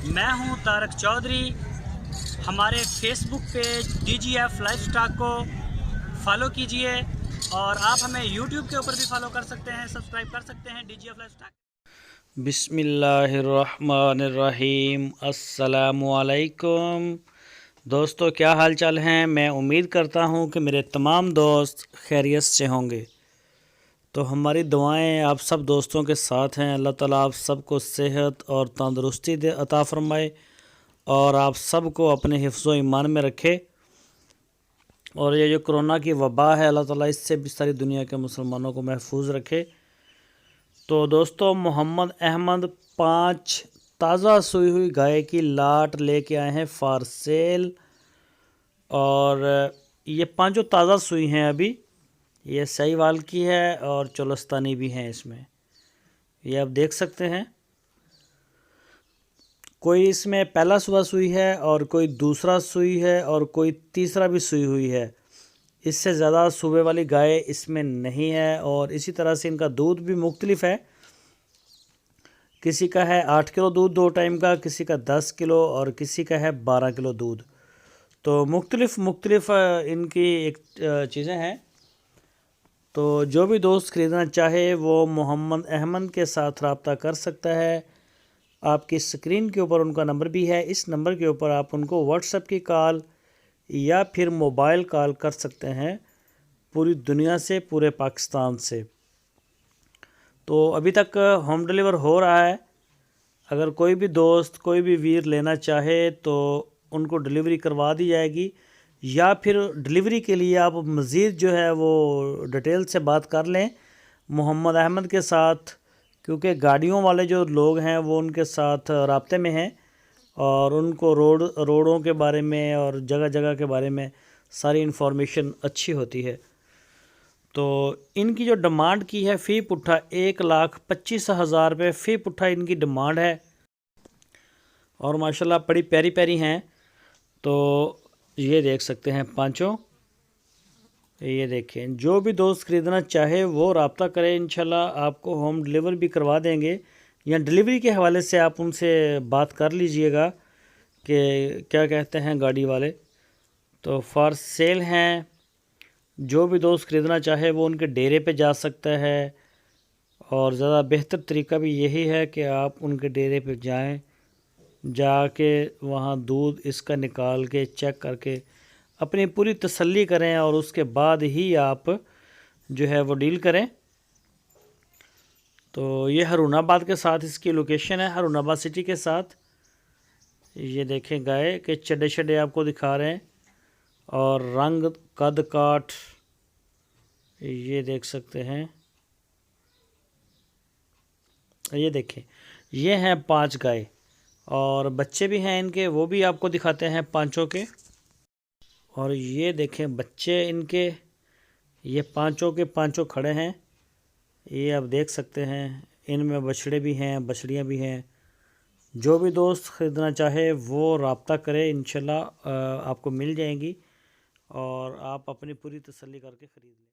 میں ہوں طارق چودھری۔ ہمارے فیس بک پیج DGF لائف سٹاک کو فالو کیجئے، اور آپ ہمیں یوٹیوب کے اوپر بھی فالو کر سکتے ہیں، سبسکرائب کر سکتے ہیں DGF لائف سٹاک۔ بسم اللہ الرحمن الرحیم۔ السلام علیکم دوستو، کیا حال چال ہیں؟ میں امید کرتا ہوں کہ میرے تمام دوست خیریت سے ہوں گے۔ تو ہماری دعائیں آپ سب دوستوں کے ساتھ ہیں۔ اللہ تعالیٰ آپ سب کو صحت اور تندرستی عطا فرمائے، اور آپ سب کو اپنے حفظ و ایمان میں رکھے۔ اور یہ جو کرونا کی وبا ہے، اللہ تعالیٰ اس سے بھی ساری دنیا کے مسلمانوں کو محفوظ رکھے۔ تو دوستو، محمد احمد 5 تازہ سوئی ہوئی گائے کی لاٹ لے کے آئے ہیں فار سیل، اور یہ 5 تازہ سوئی ہیں ابھی۔ یہ سہیوال کی ہے اور چولستانی بھی ہیں اس میں، یہ آپ دیکھ سکتے ہیں۔ کوئی اس میں پہلا صبح سوئی ہے، اور کوئی دوسرا سوئی ہے، اور کوئی تیسرا بھی سوئی ہوئی ہے۔ اس سے زیادہ صوبے والی گائے اس میں نہیں ہے، اور اسی طرح سے ان کا دودھ بھی مختلف ہے۔ کسی کا ہے 8 کلو دودھ 2 ٹائم کا، کسی کا 10 کلو، اور کسی کا ہے 12 کلو دودھ۔ تو مختلف ان کی ایک چیزیں ہیں۔ تو جو بھی دوست خریدنا چاہے وہ محمد احمد کے ساتھ رابطہ کر سکتا ہے۔ آپ کی اسکرین کے اوپر ان کا نمبر بھی ہے، اس نمبر کے اوپر آپ ان کو واٹس ایپ کی کال یا پھر موبائل کال کر سکتے ہیں، پوری دنیا سے، پورے پاکستان سے۔ تو ابھی تک ہوم ڈیلیور ہو رہا ہے۔ اگر کوئی بھی دوست، کوئی بھی ویر لینا چاہے تو ان کو ڈیلیوری کروا دی جائے گی، یا پھر ڈیلیوری کے لیے آپ مزید جو ہے وہ ڈیٹیل سے بات کر لیں محمد احمد کے ساتھ، کیونکہ گاڑیوں والے جو لوگ ہیں وہ ان کے ساتھ رابطے میں ہیں، اور ان کو روڈوں کے بارے میں اور جگہ جگہ کے بارے میں ساری انفارمیشن اچھی ہوتی ہے۔ تو ان کی جو ڈیمانڈ کی ہے فی پٹھا 1,25,000 روپے فی پٹھا ان کی ڈیمانڈ ہے، اور ماشاءاللہ بڑی پیاری پیاری ہیں۔ تو یہ دیکھ سکتے ہیں 5، یہ دیکھیں۔ جو بھی دوست خریدنا چاہے وہ رابطہ کرے، انشاءاللہ آپ کو ہوم ڈیلیور بھی کروا دیں گے، یا ڈیلیوری کے حوالے سے آپ ان سے بات کر لیجئے گا کہ کیا کہتے ہیں گاڑی والے۔ تو فار سیل ہیں، جو بھی دوست خریدنا چاہے وہ ان کے ڈیرے پہ جا سکتا ہے، اور زیادہ بہتر طریقہ بھی یہی ہے کہ آپ ان کے ڈیرے پہ جائیں، جا کے وہاں دودھ اس کا نکال کے چیک کر کے اپنی پوری تسلی کریں، اور اس کے بعد ہی آپ جو ہے وہ ڈیل کریں۔ تو یہ ہارون آباد کے ساتھ اس کی لوکیشن ہے، ہارون آباد سٹی کے ساتھ۔ یہ دیکھیں گائے کے چڈے شڈے آپ کو دکھا رہے ہیں، اور رنگ قد کاٹ یہ دیکھ سکتے ہیں۔ یہ دیکھیں، یہ ہیں 5 گائے، اور بچے بھی ہیں ان کے، وہ بھی آپ کو دکھاتے ہیں 5 کے۔ اور یہ دیکھیں بچے ان کے، یہ 5 کے 5 کھڑے ہیں، یہ آپ دیکھ سکتے ہیں۔ ان میں بچڑے بھی ہیں، بچڑیاں بھی ہیں۔ جو بھی دوست خریدنا چاہے وہ رابطہ کرے، انشاءاللہ آپ کو مل جائیں گی، اور آپ اپنی پوری تسلی کر کے خرید لیں۔